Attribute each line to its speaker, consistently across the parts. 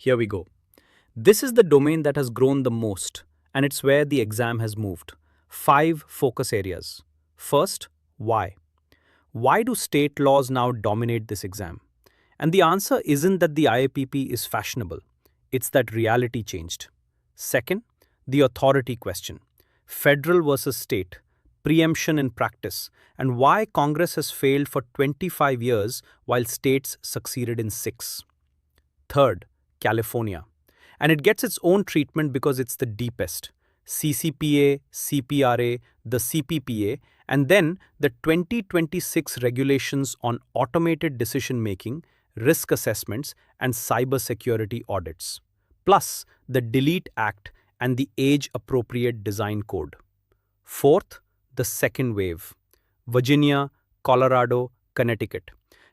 Speaker 1: Here we go. This is the domain that has grown the most, and it's where the exam has moved. 5 focus areas. First, why? Why do state laws now dominate this exam? And the answer isn't that the IAPP is fashionable, it's that reality changed. Second, the authority question. Federal versus state, preemption in practice, and why Congress has failed for 25 years while states succeeded in 6. Third, California. And it gets its own treatment because it's the deepest. CCPA, CPRA, the CPPA, and then the 2026 regulations on automated decision making, risk assessments, and cybersecurity audits. Plus the Delete Act and the Age Appropriate Design Code. Fourth, the second wave. Virginia, Colorado, Connecticut.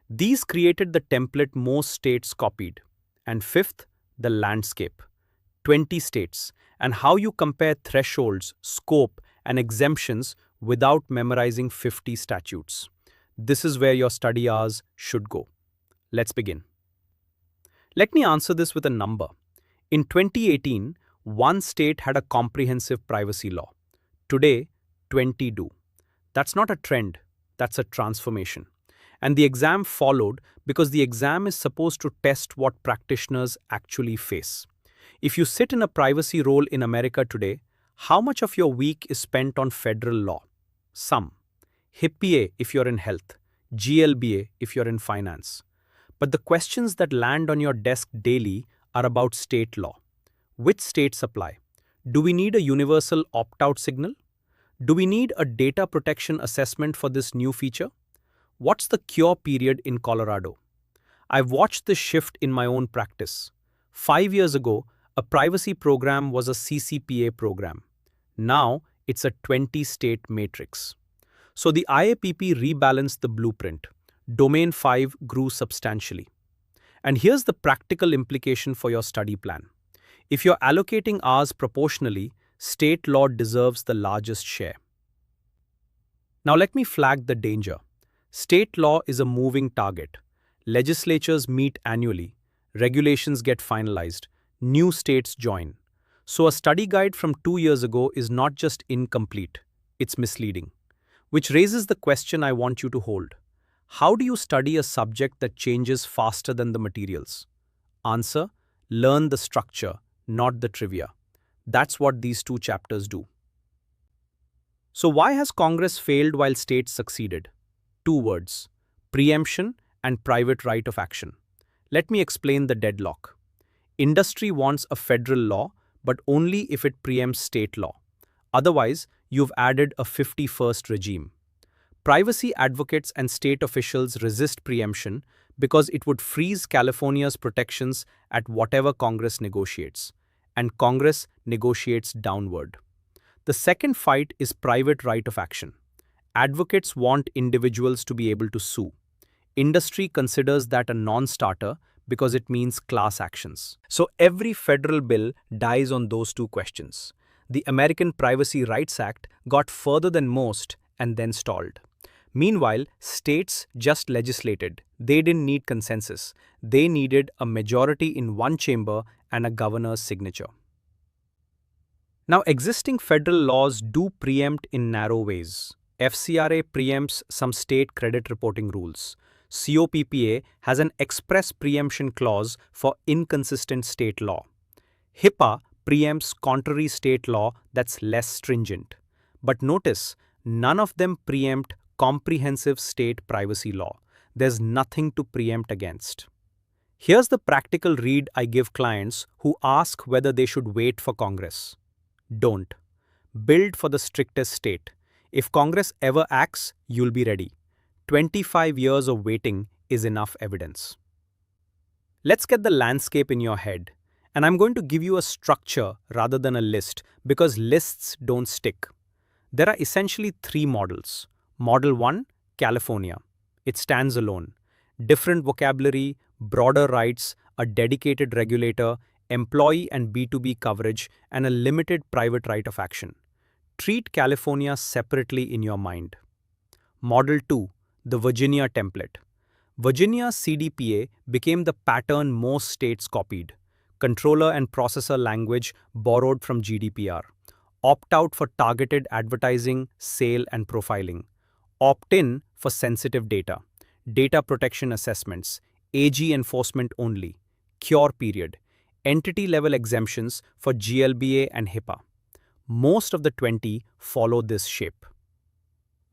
Speaker 1: These created the template most states copied. And fifth, the landscape. 20 states, and how you compare thresholds, scope, and exemptions without memorizing 50 statutes. This is where your study hours should go. Let's begin. Let me answer this with a number. In 2018, one state had a comprehensive privacy law. Today, 20 do. That's not a trend, that's a transformation. And the exam followed because the exam is supposed to test what practitioners actually face. If you sit in a privacy role in America today, how much of your week is spent on federal law? Some. CPPA if you're in health, GLBA if you're in finance. But the questions that land on your desk daily are about state law. Which states apply? Do we need a universal opt-out signal? Do we need a data protection assessment for this new feature? What's the cure period in Colorado? I've watched this shift in my own practice. 5 years ago, a privacy program was a CCPA program. Now, it's a 20-state matrix. So the IAPP rebalanced the blueprint. Domain 5 grew substantially. And here's the practical implication for your study plan. If you're allocating hours proportionally, state law deserves the largest share. Now let me flag the danger. State law is a moving target. Legislatures meet annually. Regulations get finalized. New states join. So a study guide from 2 years ago is not just incomplete, it's misleading. Which raises the question I want you to hold. How do you study a subject that changes faster than the materials? Answer: learn the structure, not the trivia. That's what these 2 chapters do. So why has Congress failed while states succeeded? 2 words: preemption and private right of action. Let me explain the deadlock. Industry wants a federal law, but only if it preempts state law. Otherwise, you've added a 51st regime. Privacy advocates and state officials resist preemption because it would freeze California's protections at whatever Congress negotiates. And Congress negotiates downward. The second fight is private right of action. Advocates want individuals to be able to sue. Industry considers that a non-starter because it means class actions. So every federal bill dies on those 2 questions. The American Privacy Rights Act got further than most and then stalled. Meanwhile, states just legislated. They didn't need consensus. They needed a majority in one chamber and a governor's signature. Now, existing federal laws do preempt in narrow ways. FCRA preempts some state credit reporting rules. CPPA has an express preemption clause for inconsistent state law. HIPAA preempts contrary state law that's less stringent. But notice, none of them preempt comprehensive state privacy law. There's nothing to preempt against. Here's the practical read I give clients who ask whether they should wait for Congress. Don't. Build for the strictest state. If Congress ever acts, you'll be ready. 25 years of waiting is enough evidence. Let's get the landscape in your head. And I'm going to give you a structure rather than a list because lists don't stick. There are essentially 3 models. Model 1, California. It stands alone. Different vocabulary, broader rights, a dedicated regulator, employee and B2B coverage, and a limited private right of action. Treat California separately in your mind. Model 2, the Virginia template. Virginia's CDPA became the pattern most states copied. controller and processor language borrowed from GDPR. Opt-out for targeted advertising, sale, and profiling. Opt-in for sensitive data. Data protection assessments. AG enforcement only. Cure period. Entity-level exemptions for GLBA and HIPAA. Most of the 20 follow this shape.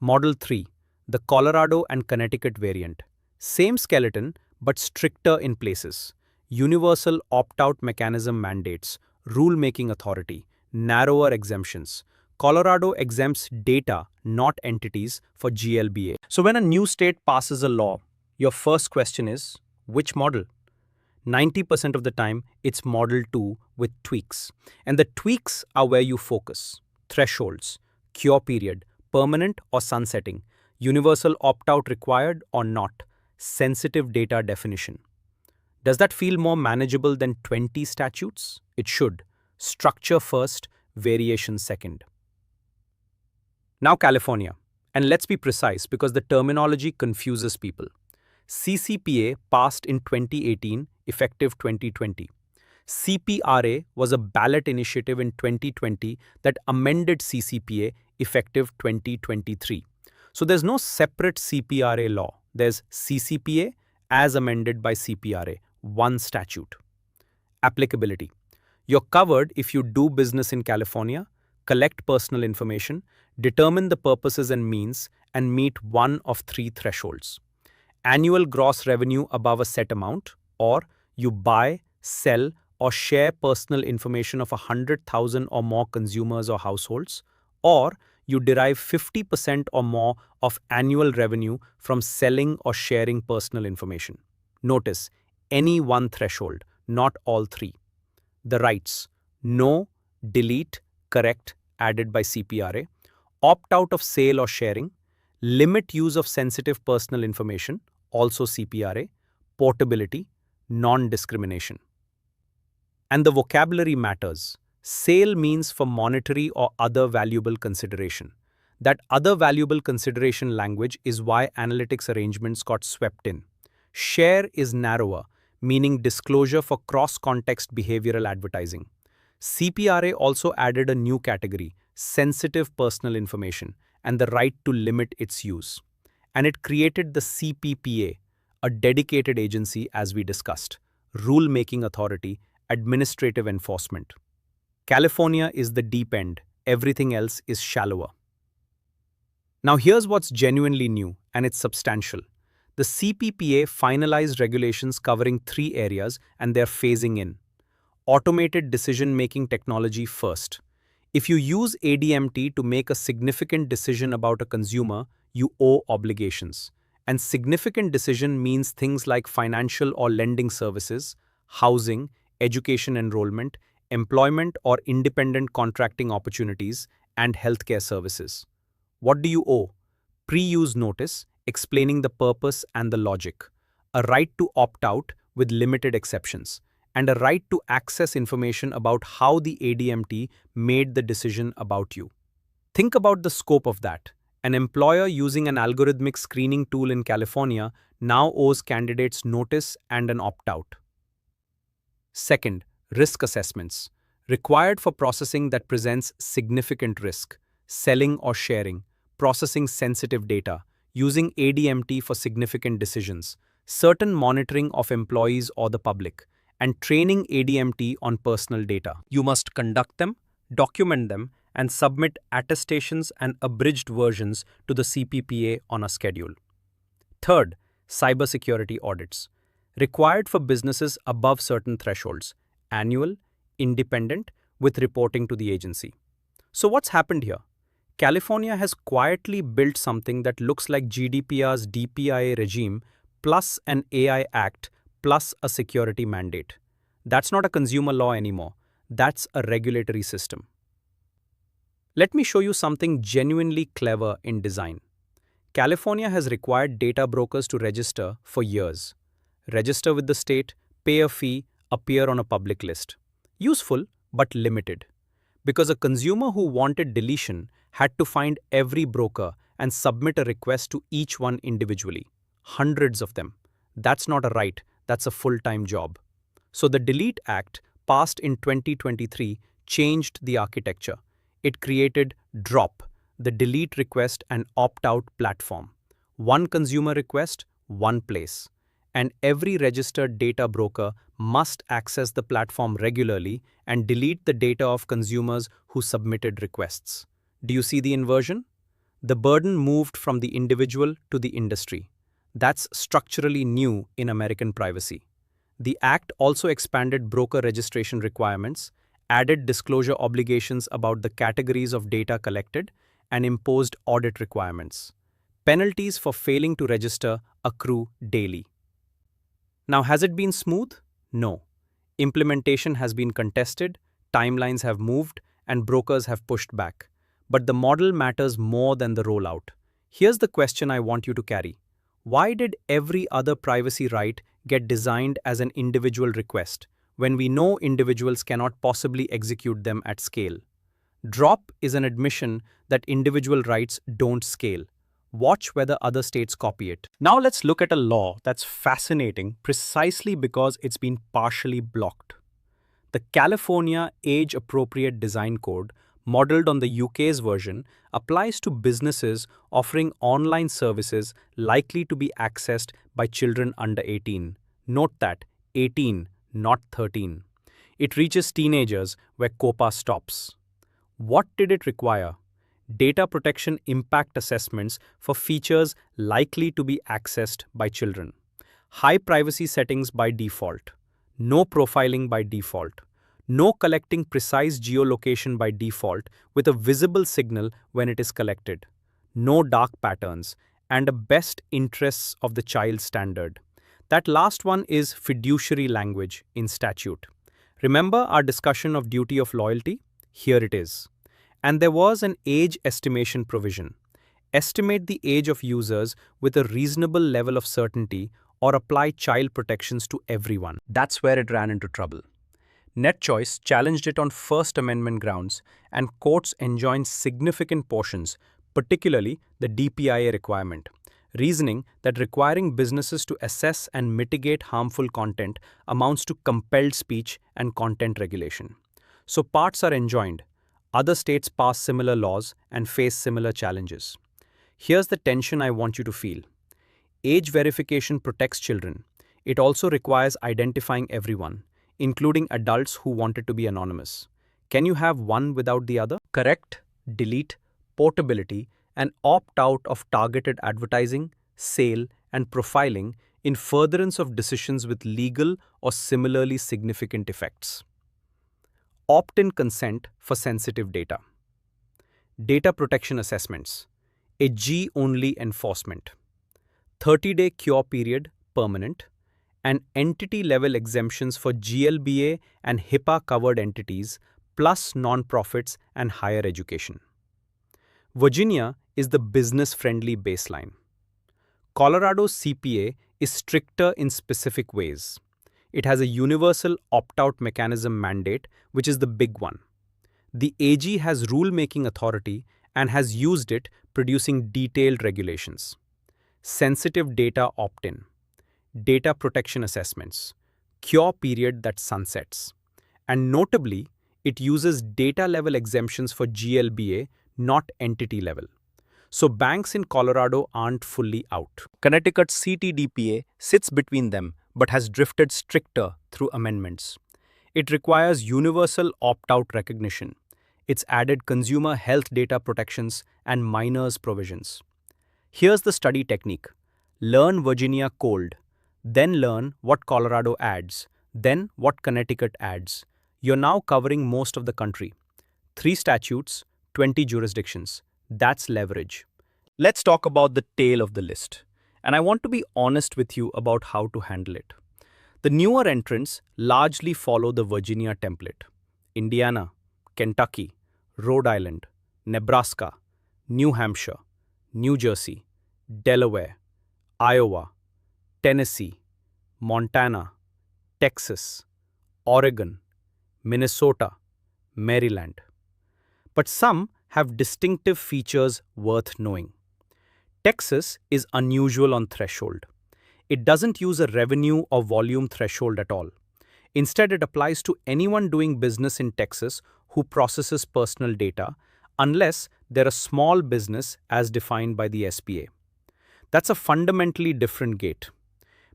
Speaker 1: Model 3. The Colorado and Connecticut variant. Same skeleton, but stricter in places. Universal opt-out mechanism mandates. Rule-making authority. Narrower exemptions. Colorado exempts data, not entities, for GLBA. So when a new state passes a law, your first question is, which model? 90% of the time, it's Model 2 with tweaks. And the tweaks are where you focus. Thresholds, cure period, permanent or sunsetting, universal opt-out required or not, sensitive data definition. Does that feel more manageable than 20 statutes? It should. Structure first, variation second. Now California. And let's be precise because the terminology confuses people. CCPA passed in 2018, effective 2020. CPRA was a ballot initiative in 2020 that amended CCPA, effective 2023. So there's no separate CPRA law. There's CCPA as amended by CPRA, one statute. Applicability. You're covered if you do business in California, collect personal information, determine the purposes and means, and meet one of 3 thresholds. Annual gross revenue above a set amount, or you buy, sell, or share personal information of 100,000 or more consumers or households, or you derive 50% or more of annual revenue from selling or sharing personal information. Notice, any one threshold, not all 3. The rights: no, delete, correct, added by CPRA, opt out of sale or sharing, limit use of sensitive personal information, also CPRA, portability, non-discrimination. And the vocabulary matters. Sale means for monetary or other valuable consideration. That other valuable consideration language is why analytics arrangements got swept in. Share is narrower, meaning disclosure for cross-context behavioral advertising. CPRA also added a new category, sensitive personal information, and the right to limit its use. And it created the CPPA, a dedicated agency as we discussed, rule-making authority, administrative enforcement. California is the deep end, everything else is shallower. Now here's what's genuinely new, and it's substantial. The CPPA finalized regulations covering 3 areas and they're phasing in. Automated decision-making technology first. If you use ADMT to make a significant decision about a consumer, you owe obligations. And significant decision means things like financial or lending services, housing, education enrollment, employment or independent contracting opportunities, and healthcare services. What do you owe? Pre-use notice, explaining the purpose and the logic, a right to opt out with limited exceptions, and a right to access information about how the ADMT made the decision about you. Think about the scope of that. An employer using an algorithmic screening tool in California now owes candidates notice and an opt-out. Second, risk assessments. Required for processing that presents significant risk, selling or sharing, processing sensitive data, using ADMT for significant decisions, certain monitoring of employees or the public, and training ADMT on personal data. You must conduct them, document them, and submit attestations and abridged versions to the CPPA on a schedule. Third, cybersecurity audits. Required for businesses above certain thresholds, annual, independent, with reporting to the agency. So what's happened here? California has quietly built something that looks like GDPR's DPIA regime plus an AI Act plus a security mandate. That's not a consumer law anymore. That's a regulatory system. Let me show you something genuinely clever in design. California has required data brokers to register for years. Register with the state, pay a fee, appear on a public list. Useful, but limited. Because a consumer who wanted deletion had to find every broker and submit a request to each one individually. Hundreds of them. That's not a right, that's a full-time job. So the Delete Act, passed in 2023 changed the architecture. It created DROP, the delete request and opt-out platform. One consumer request, one place. And every registered data broker must access the platform regularly and delete the data of consumers who submitted requests. Do you see the inversion? The burden moved from the individual to the industry. That's structurally new in American privacy. The Act also expanded broker registration requirements, added disclosure obligations about the categories of data collected, and imposed audit requirements. Penalties for failing to register accrue daily. Now, has it been smooth? No. Implementation has been contested, timelines have moved, and brokers have pushed back. But the model matters more than the rollout. Here's the question I want you to carry. Why did every other privacy right get designed as an individual request when we know individuals cannot possibly execute them at scale? Drop is an admission that individual rights don't scale. Watch whether other states copy it. Now let's look at a law that's fascinating precisely because it's been partially blocked. The California Age-Appropriate Design Code, modeled on the UK's version, applies to businesses offering online services likely to be accessed by children under 18. Note that 18, not 13. It reaches teenagers where COPA stops. What did it require? Data protection impact assessments for features likely to be accessed by children. High privacy settings by default. No profiling by default. No collecting precise geolocation by default with a visible signal when it is collected. No dark patterns. And a best interests of the child standard. That last one is fiduciary language in statute. Remember our discussion of duty of loyalty? Here it is. And there was an age estimation provision. Estimate the age of users with a reasonable level of certainty or apply child protections to everyone. That's where it ran into trouble. NetChoice challenged it on First Amendment grounds, and courts enjoined significant portions, particularly the DPIA requirement, reasoning that requiring businesses to assess and mitigate harmful content amounts to compelled speech and content regulation. So parts are enjoined. Other states pass similar laws and face similar challenges. Here's the tension I want you to feel. Age verification protects children. It also requires identifying everyone, including adults who wanted to be anonymous. Can you have one without the other? Correct, delete, portability, and opt out of targeted advertising, sale, and profiling in furtherance of decisions with legal or similarly significant effects. Opt-in consent for sensitive data. Data protection assessments. A G-only enforcement. 30-day cure period, permanent. And entity-level exemptions for GLBA and HIPAA-covered entities, plus non-profits and higher education. Virginia is the business-friendly baseline. Colorado's CPA is stricter in specific ways. It has a universal opt-out mechanism mandate, which is the big one. The AG has rule-making authority and has used it, producing detailed regulations. Sensitive data opt-in. Data protection assessments. Cure period that sunsets. And notably, it uses data-level exemptions for GLBA, not entity-level. So banks in Colorado aren't fully out. Connecticut's CTDPA sits between them, but has drifted stricter through amendments. It requires universal opt-out recognition. It's added consumer health data protections and minors provisions. Here's the study technique. Learn Virginia cold, then learn what Colorado adds, then what Connecticut adds. You're now covering most of the country. 3 statutes, 20 jurisdictions. That's leverage. Let's talk about the tail of the list. And I want to be honest with you about how to handle it. The newer entrants largely follow the Virginia template. Indiana, Kentucky, Rhode Island, Nebraska, New Hampshire, New Jersey, Delaware, Iowa, Tennessee, Montana, Texas, Oregon, Minnesota, Maryland. But some have distinctive features worth knowing. Texas is unusual on threshold. It doesn't use a revenue or volume threshold at all. Instead, it applies to anyone doing business in Texas who processes personal data, unless they're a small business as defined by the SPA. That's a fundamentally different gate.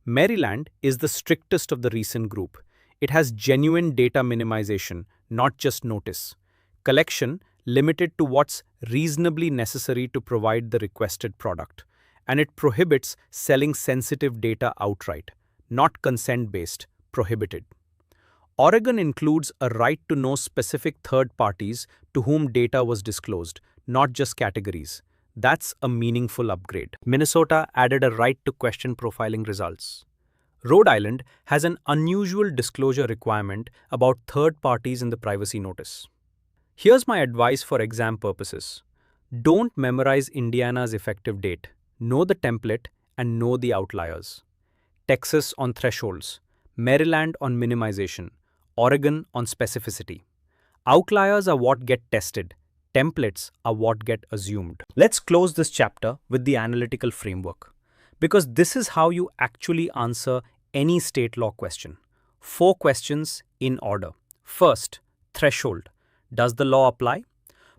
Speaker 1: Maryland is the strictest of the recent group. It has genuine data minimization, not just notice. Collection limited to what's reasonably necessary to provide the requested product. And it prohibits selling sensitive data outright, not consent-based, prohibited. Oregon includes a right to know specific third parties to whom data was disclosed, not just categories. That's a meaningful upgrade. Minnesota added a right to question profiling results. Rhode Island has an unusual disclosure requirement about third parties in the privacy notice. Here's my advice for exam purposes. Don't memorize Indiana's effective date. Know the template and know the outliers. Texas on thresholds, Maryland on minimization, Oregon on specificity. Outliers are what get tested. Templates are what get assumed. Let's close this chapter with the analytical framework, because this is how you actually answer any state law question. 4 questions in order. First, threshold. Does the law apply?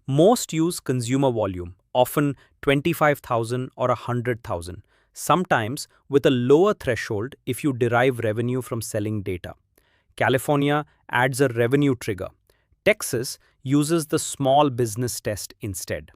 Speaker 1: Most use consumer volume, often 25,000 or 100,000, sometimes with a lower threshold if you derive revenue from selling data. California adds a revenue trigger. Texas uses the small business test instead.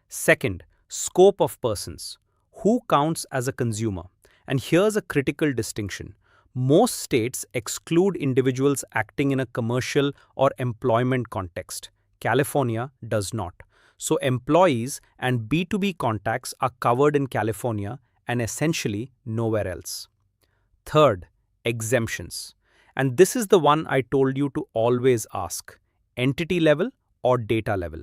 Speaker 1: Second, scope of persons. Who counts as a consumer? And here's a critical distinction. Most states exclude individuals acting in a commercial or employment context. California does not. So employees and B2B contacts are covered in California and essentially nowhere else. Third, exemptions. And this is the one I told you to always ask. Entity level or data level?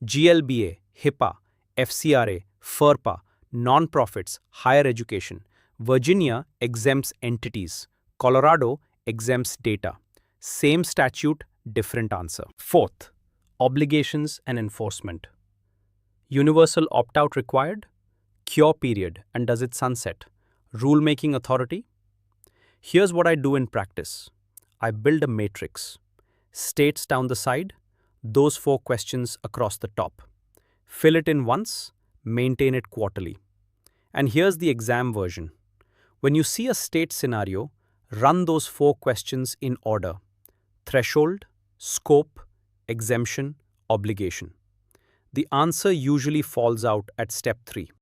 Speaker 1: GLBA, HIPAA, FCRA, FERPA, nonprofits, higher education. Virginia exempts entities. Colorado exempts data. Same statute, different answer. Fourth, obligations and enforcement. Universal opt-out required? Cure period, and does it sunset? Rulemaking authority? Here's what I do in practice. I build a matrix. States down the side, those 4 questions across the top. Fill it in once, maintain it quarterly. And here's the exam version. When you see a state scenario, run those 4 questions in order. Threshold, scope, exemption, obligation. The answer usually falls out at step 3.